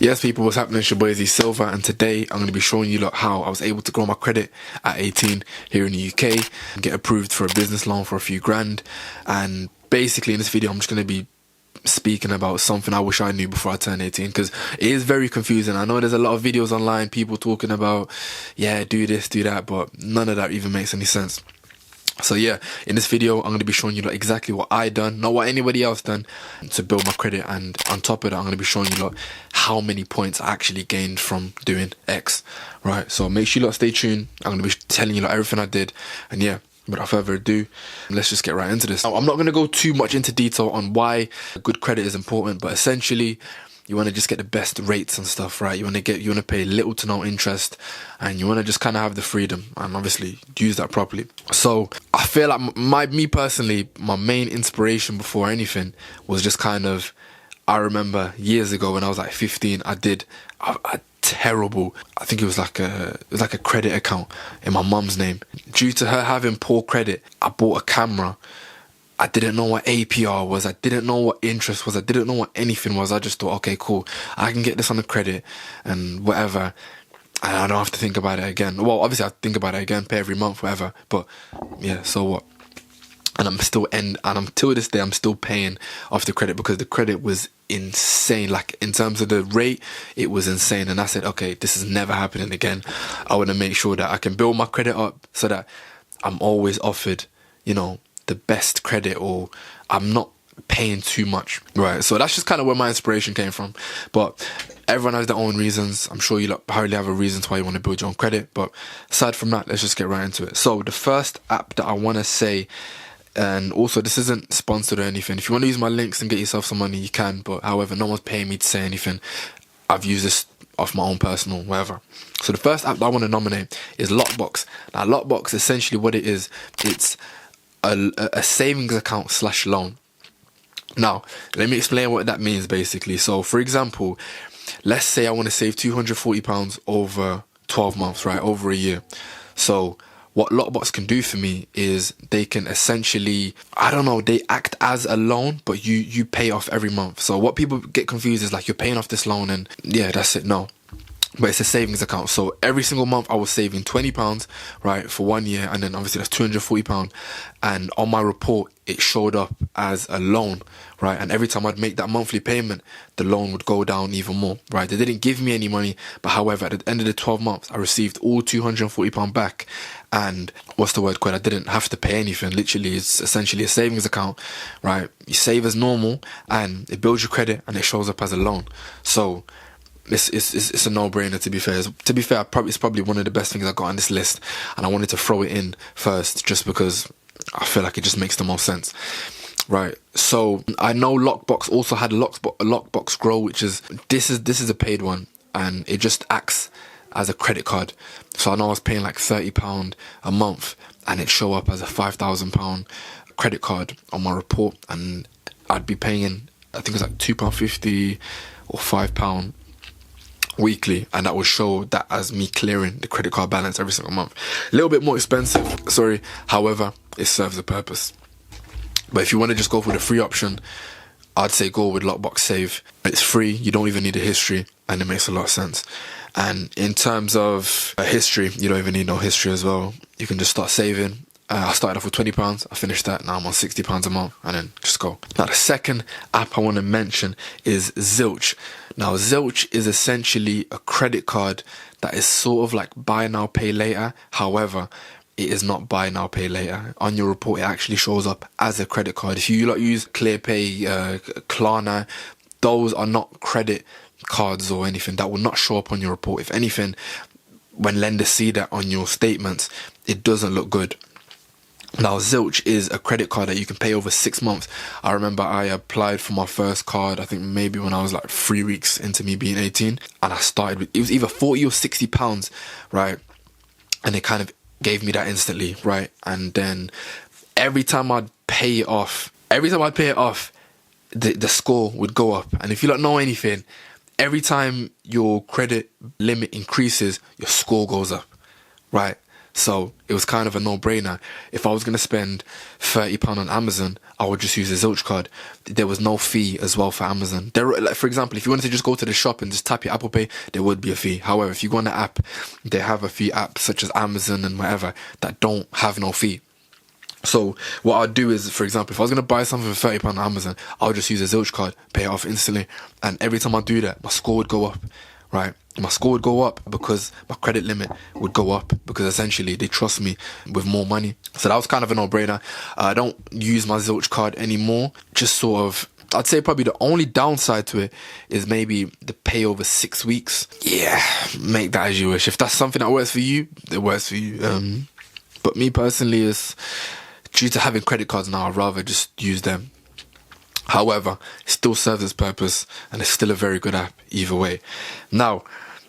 Yes, people, what's happening? It's your boy Z Silver, and today I'm going to be showing you lot how I was able to grow my credit at 18 here in the UK, get approved for a business loan for a few grand. And basically in this video I'm just going to be speaking about something I wish I knew before I turned 18, because it is very confusing. I know there's a lot of videos online, people talking about, yeah, do this, do that, but none of that even makes any sense. So yeah, in this video I'm going to be showing you exactly what I done, not what anybody else done, to build my credit. And on top of that, I'm going to be showing you how many points I actually gained from doing X. Right, so make sure you stay tuned. I'm going to be telling you everything I did. And yeah, without further ado, let's just get right into this. Now, I'm not going to go too much into detail on why good credit is important, but essentially you want to just get the best rates and stuff, right? You want to pay little to no interest, and you want to just kind of have the freedom and obviously use that properly. So I feel like me personally, my main inspiration before anything was just kind of, I remember years ago when I was like 15, I did a terrible, I think it was like a credit account in my mum's name. Due to her having poor credit, I bought a camera. I didn't know what APR was, I didn't know what interest was, I didn't know what anything was. I just thought, okay, cool, I can get this on the credit and whatever, and I don't have to think about it again. Well, obviously I think about it again, pay every month, whatever, but yeah, so what? And till this day I'm still paying off the credit, because the credit was insane. Like, in terms of the rate, it was insane. And I said, okay, this is never happening again. I want to make sure that I can build my credit up so that I'm always offered, you know, the best credit, or I'm not paying too much, right? So that's just kind of where my inspiration came from. But everyone has their own reasons. I'm sure you probably have a reason why you want to build your own credit, but aside from that, let's just get right into it. So the first app that I want to say, and also this isn't sponsored or anything, if you want to use my links and get yourself some money, you can, but however, no one's paying me to say anything. I've used this off my own personal whatever. So the first app that I want to nominate is Lockbox. Now Lockbox, essentially what it is, it's a savings account / loan. Now let me explain what that means basically. So for example, let's say I want to save £240 over 12 months, right, over a year. So what Lockbox can do for me is they can essentially, I don't know, they act as a loan, but you pay off every month. So what people get confused is like, you're paying off this loan and yeah, that's it. No, but it's a savings account. So every single month I was saving £20, right, for 1 year, and then obviously that's £240, and on my report it showed up as a loan, right? And every time I'd make that monthly payment, the loan would go down even more, right? They didn't give me any money, but however, at the end of the 12 months I received all £240 back. And what's the word called? I didn't have to pay anything. Literally, it's essentially a savings account, right? You save as normal and it builds your credit and it shows up as a loan. So it's a no-brainer, to be fair. It's probably one of the best things I got on this list, and I wanted to throw it in first just because I feel like it just makes the most sense. Right, so I know Lockbox also had Lockbox Grow, which is this is a paid one, and it just acts as a credit card. So I know I was paying like £30 a month, and it show up as a £5,000 credit card on my report, and I'd be paying, I think it was like £2.50 or £5 weekly, and that would show that as me clearing the credit card balance every single month. A little bit more expensive, sorry, however, it serves a purpose. But if you want to just go for the free option, I'd say go with Lockbox Save. It's free, you don't even need a history, and it makes a lot of sense. And in terms of a history, you don't even need no history as well. You can just start saving. I started off with £20, I finished that, now I'm on £60 a month, and then just go. Now the second app I want to mention is Zilch. Now Zilch is essentially a credit card that is sort of like buy now, pay later. However, it is not buy now, pay later. On your report, it actually shows up as a credit card. If you use ClearPay, Klarna, those are not credit cards or anything. That will not show up on your report. If anything, when lenders see that on your statements, it doesn't look good. Now Zilch is a credit card that you can pay over 6 months. I remember I applied for my first card, I think maybe when I was like 3 weeks into me being 18, and I started with, it was either 40 or £60, right? And it kind of gave me that instantly, right? And then every time I'd pay it off, the score would go up. And if you don't know anything, every time your credit limit increases, your score goes up, right? So it was kind of a no-brainer. If I was going to spend £30 on Amazon, I would just use a Zilch card. There was no fee as well for Amazon. Like, for example, if you wanted to just go to the shop and just tap your Apple Pay, there would be a fee. However, if you go on the app, they have a few apps such as Amazon and whatever that don't have no fee. So what I'd do is, for example, if I was going to buy something for £30 on Amazon, I'll just use a Zilch card, pay it off instantly. And every time I do that, my score would go up, right? My score would go up because my credit limit would go up, because essentially they trust me with more money. So that was kind of a no-brainer. I don't use my Zilch card anymore. Just sort of, I'd say probably the only downside to it is maybe the pay over 6 weeks. Yeah, make that as you wish. If that's something that works for you, it works for you. But me personally, is due to having credit cards now, I'd rather just use them. However, it still serves its purpose and it's still a very good app either way. Now,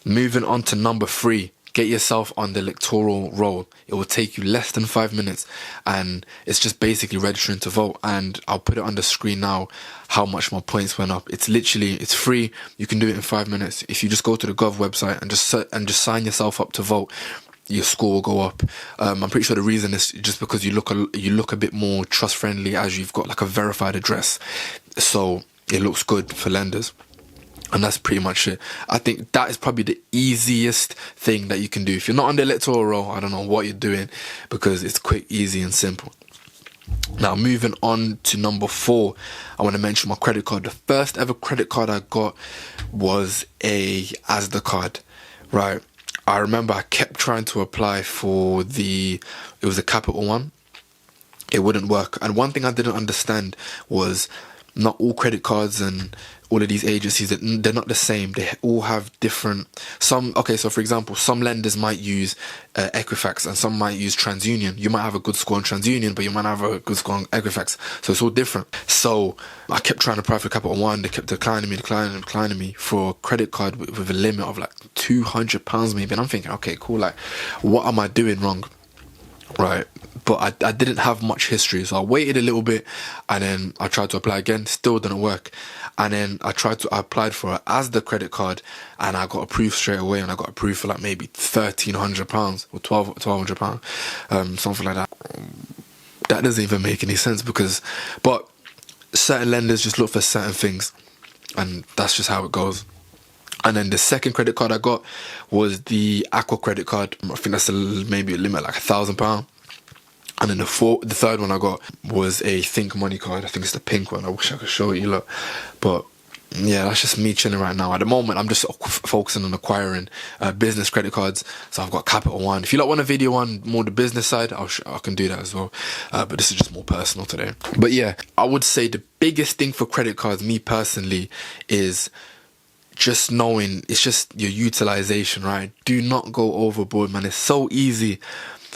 moving on to number 3, get yourself on the electoral roll. It will take you less than 5 minutes and it's just basically registering to vote. And I'll put it on the screen now how much my points went up. It's literally, it's free. You can do it in 5 minutes. If you just go to the Gov website and just sign yourself up to vote, your score will go up. I'm pretty sure the reason is just because you look a bit more trust friendly, as you've got like a verified address, so it looks good for lenders. And that's pretty much it. I think that is probably the easiest thing that you can do. If you're not on the electoral roll, I don't know what you're doing, because it's quick, easy and simple. Now, moving on to number 4, I want to mention my credit card. The first ever credit card I got was a Asda card, right? I remember I kept trying to apply for it was a Capital One. It wouldn't work. And one thing I didn't understand was not all credit cards and all of these agencies, they're not the same. They all have different, so for example, some lenders might use Equifax and some might use TransUnion. You might have a good score on TransUnion, but you might have a good score on Equifax. So it's all different. So I kept trying to apply for Capital One. They kept declining me for a credit card with a limit of like £200 maybe. And I'm thinking, okay, cool. Like, what am I doing wrong? Right, but I didn't have much history, so I waited a little bit and then I tried to apply again, still didn't work. And then I applied for it as the credit card and I got approved straight away, and I got approved for like maybe £1,300 or £1,200, something like that. That doesn't even make any sense, but certain lenders just look for certain things and that's just how it goes. And then the second credit card I got was the Aqua credit card. I think that's maybe a limit like £1,000. And then the third one I got was a Think Money card. I think it's the pink one. I wish I could show it you lot. But yeah, that's just me chilling right now. At the moment, I'm just focusing on acquiring business credit cards. So I've got Capital One. If you lot want a video on more the business side, I can do that as well. But this is just more personal today. But yeah, I would say the biggest thing for credit cards, me personally, is just knowing it's just your utilization, right? Do not go overboard, man. It's so easy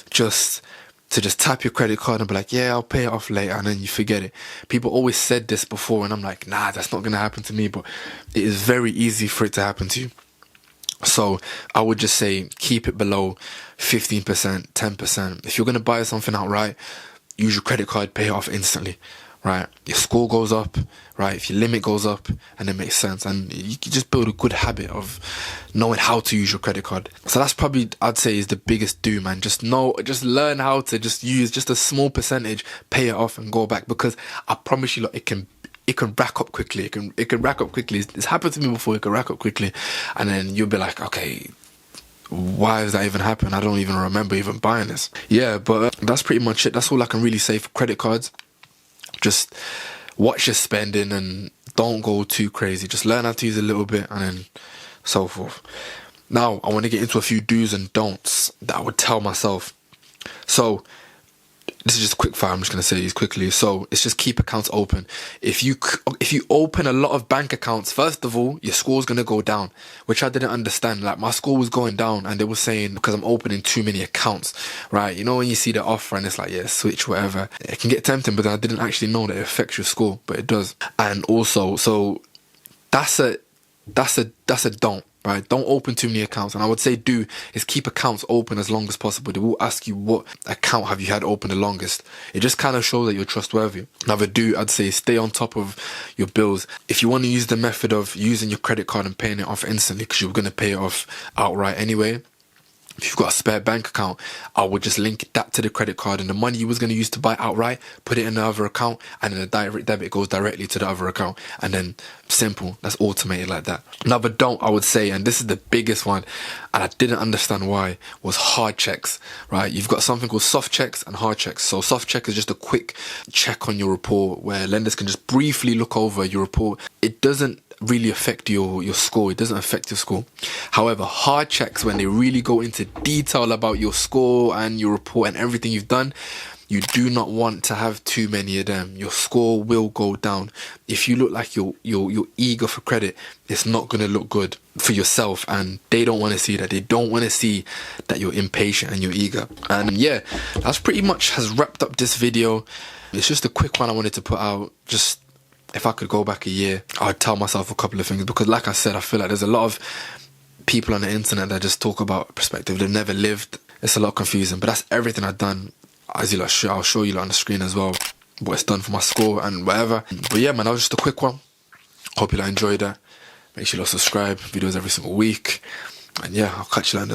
just to tap your credit card and be like, yeah, I'll pay it off later, and then you forget it. People always said this before and I'm like, nah, that's not gonna happen to me, but it is very easy for it to happen to you. So I would just say keep it below 15%, 10%. If you're gonna buy something outright, use your credit card, pay it off instantly. Right, your score goes up, right? If your limit goes up, and it makes sense, and you can just build a good habit of knowing how to use your credit card. So that's probably, I'd say, is the biggest do, man. Just learn how to just use just a small percentage, pay it off, and go back. Because I promise you, look, it can rack up quickly. It can rack up quickly. It's happened to me before. It can rack up quickly, and then you'll be like, okay, why has that even happened? I don't even remember even buying this. Yeah, but that's pretty much it. That's all I can really say for credit cards. Just watch your spending and don't go too crazy. Just learn how to use a little bit and then so forth. Now, I want to get into a few do's and don'ts that I would tell myself. So, this is just quick fire. I'm just going to say these quickly. So, it's just keep accounts open. If you open a lot of bank accounts, first of all, your score's going to go down, which I didn't understand. Like, my score was going down and they were saying because I'm opening too many accounts, right? You know, when you see the offer and it's like, yeah, switch, whatever. It can get tempting, but I didn't actually know that it affects your score, but it does. And also, so that's a don't. Right, don't open too many accounts. And I would say do is keep accounts open as long as possible. They will ask you what account have you had open the longest. It just kind of shows that you're trustworthy. Another do, I'd say, stay on top of your bills. If you want to use the method of using your credit card and paying it off instantly because you're going to pay it off outright anyway, if you've got a spare bank account, I would just link that to the credit card, and the money you was going to use to buy outright, put it in the other account, and then the direct debit goes directly to the other account. And then simple, that's automated like that. Another don't I would say, and this is the biggest one, and I didn't understand why, was hard checks, right? You've got something called soft checks and hard checks. So soft check is just a quick check on your report where lenders can just briefly look over your report. It doesn't really affect your score. It doesn't affect your score. However, hard checks, when they really go into detail about your score and your report and everything you've done, you do not want to have too many of them. Your score will go down. If you look like you're eager for credit, it's not going to look good for yourself, and they don't want to see that. They don't want to see that you're impatient and you're eager. And yeah, that's pretty much has wrapped up this video. It's just a quick one I wanted to put out. Just, if I could go back a year, I'd tell myself a couple of things, because like I said, I feel like there's a lot of people on the internet that just talk about perspective they've never lived. It's a lot confusing, but that's everything I've done. As you lot, I'll show you lot on the screen as well what it's done for my score and whatever. But yeah, man, that was just a quick one. Hope you lot enjoyed that. Make sure you lot subscribe. Videos every single week. And yeah, I'll catch you later in the next.